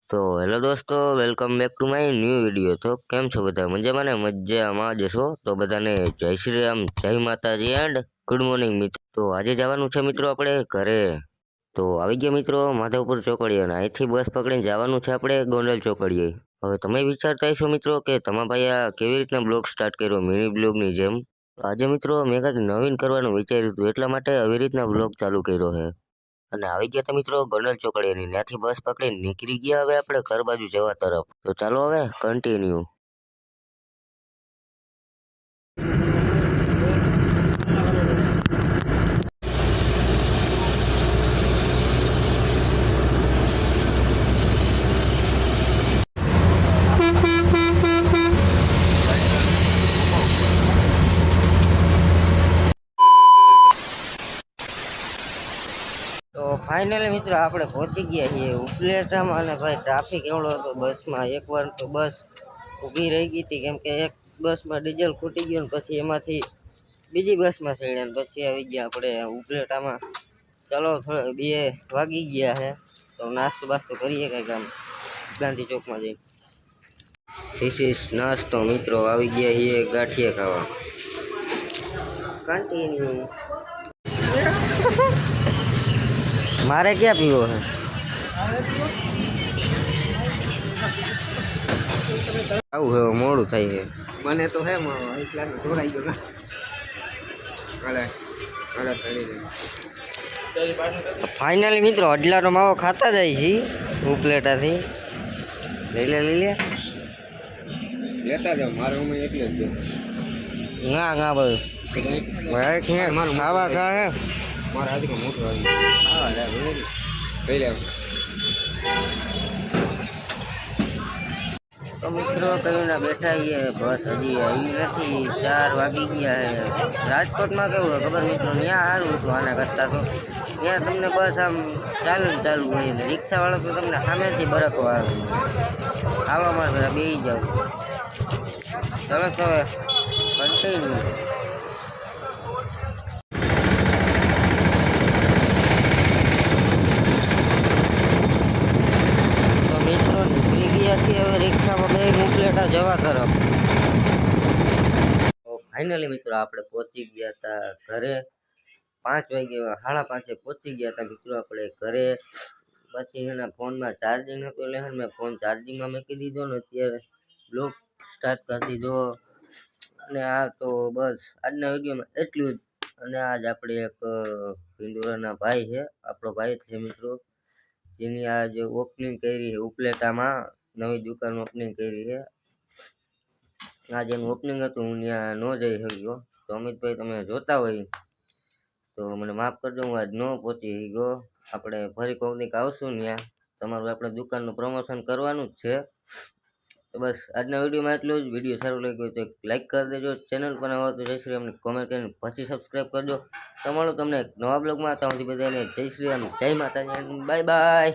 તો હેલો દોસ્તો, welcome back to my new video. તો કેમ છો બધા? મજામાં ને? મજામાં જશો તો બધાને જય શ્રી રામ, જય માતાજી એન્ડ ગુડ મોર્નિંગ મિત્રો। તો આજે જવાનું છે મિત્રો આપણે ઘરે। તો આવી ગયા મિત્રો માધવપુર ચોકડીએ અને અહીંથી બસ પકડીને જવાનું છે આપણે ગોંડલ ચોકડીએ। હવે તમે વિચારતા હશો મિત્રો કે તમારા ભાઈ આ કેવી રીતના બ્લોગ સ્ટાર્ટ કર્યો મિની બ્લોગની જેમ। તો આજે મિત્રો મેં કંઈક નવીન કરવાનું વિચાર્યું હતું, એટલા માટે આવી રીતના બ્લોગ ચાલુ કર્યો છે। અને આવી ગયા હતા મિત્રો ગોંડલ ચોકડીની, ત્યાંથી બસ પકડીને નીકળી ગયા હવે આપણે ઘર બાજુ જવા તરફ। તો ચાલો હવે કન્ટિન્યુ। તો ફાઇનલી મિત્રો આપણે પહોંચી ગયા છીએ ઉપલેટામાં। અને ભાઈ ટ્રાફિક એવડો હતો બસમાં, એકવાર તો બસ ઊભી રહી ગઈ હતી કેમ કે એક બસમાં ડીઝલ ખૂટી ગયું ને પછી એમાંથી બીજી બસમાં ચડ્યા ને પછી આવી ગયા આપણે ઉપલેટામાં। ચલો થોડા 2 વાગી ગયા છે તો નાસ્તો બાસ્તો કરીએ કંઈક આમ ગાંધી ચોકમાં જઈને। ધીસ ઇઝ નાસ્તો મિત્રો, આવી ગયા છીએ ગાંઠિયા ખાવા। કન્ટિન્યુ। મારે ક્યાં પીવો છે? આવું હવે મોડું થાય છે મને તો હે એક લાગે જોરાઈ ગયો ના ફાઇનલી મિત્રો અડલાનો માવો ખાતા જાય છે ઉપલેટાથી। લઈ લે લેતા જાવ, મારે હું એટલે જ ના ના ભાઈ ખાવા ખા હે મારા હાથમાં મોટું આવી હા લે લઈ લે। તો મિત્રો કયું બેઠા છીએ, બસ હજી આવી નથી, 4 વાગી ગયા છે। રાજકોટમાં કેવું હોય ખબર મિત્રો, ત્યાં સારું હતું આના કરતાં તો। ત્યાં તમને બસ આમ ચાલુ હોય ને રિક્ષાવાળો તો તમને સામેથી બરકો આવે, આવવામાં બેસી જાવ। ચલો તો કન્ટિન્યુ। તો મિત્રો નીકળી ગયા છીએ હવે રિક્ષામાં બેસી ઉપલેટા જવા તરફ। તો ફાઇનલી મિત્રો આપણે પહોંચી ગયા હતા ઘરે, 5 વાગે 5:30 પહોંચી ગયા હતા મિત્રો આપણે ઘરે। પછી એના ફોનમાં ચાર્જિંગ હતું એટલે મેં ફોન ચાર્જિંગમાં મૂકી દીધો ને અત્યારે બ્લોગ સ્ટાર્ટ કરી દીધો। અને આ તો બસ આજના વિડીયોમાં એટલું જ। અને આજ આપણે એક પિંડોરાના ભાઈ છે, આપણો ભાઈ છે મિત્રો, જેની આજ ઓપનિંગ કરી છે ઉપલેટામાં, નવી દુકાન ઓપનિંગ કરી છે। આજે એનું ઓપનિંગ હતું, હું ત્યાં ન જઈ શક્યો। તો અમિતભાઈ તમે જોતા હોય તો મને માફ કરજો, હું આજ ન પહોંચી ગયો। આપણે ફરી કોઈક આવશું ત્યાં, તમારું આપણે દુકાનનું પ્રમોશન કરવાનું જ છે। તો બસ આજના વિડીયોમાં એટલું જ। વિડીયો સારો લાગ્યો તો લાઈક કરી દેજો, ચેનલ પર આવો તો જય શ્રી રામને કોમેન્ટ કરીને પછી સબસ્ક્રાઈબ કરજો। તમારું તમને નવા બ્લોગમાં આવતા સુધી બધાને જય શ્રી રામ, જય માતાજી, બાય બાય।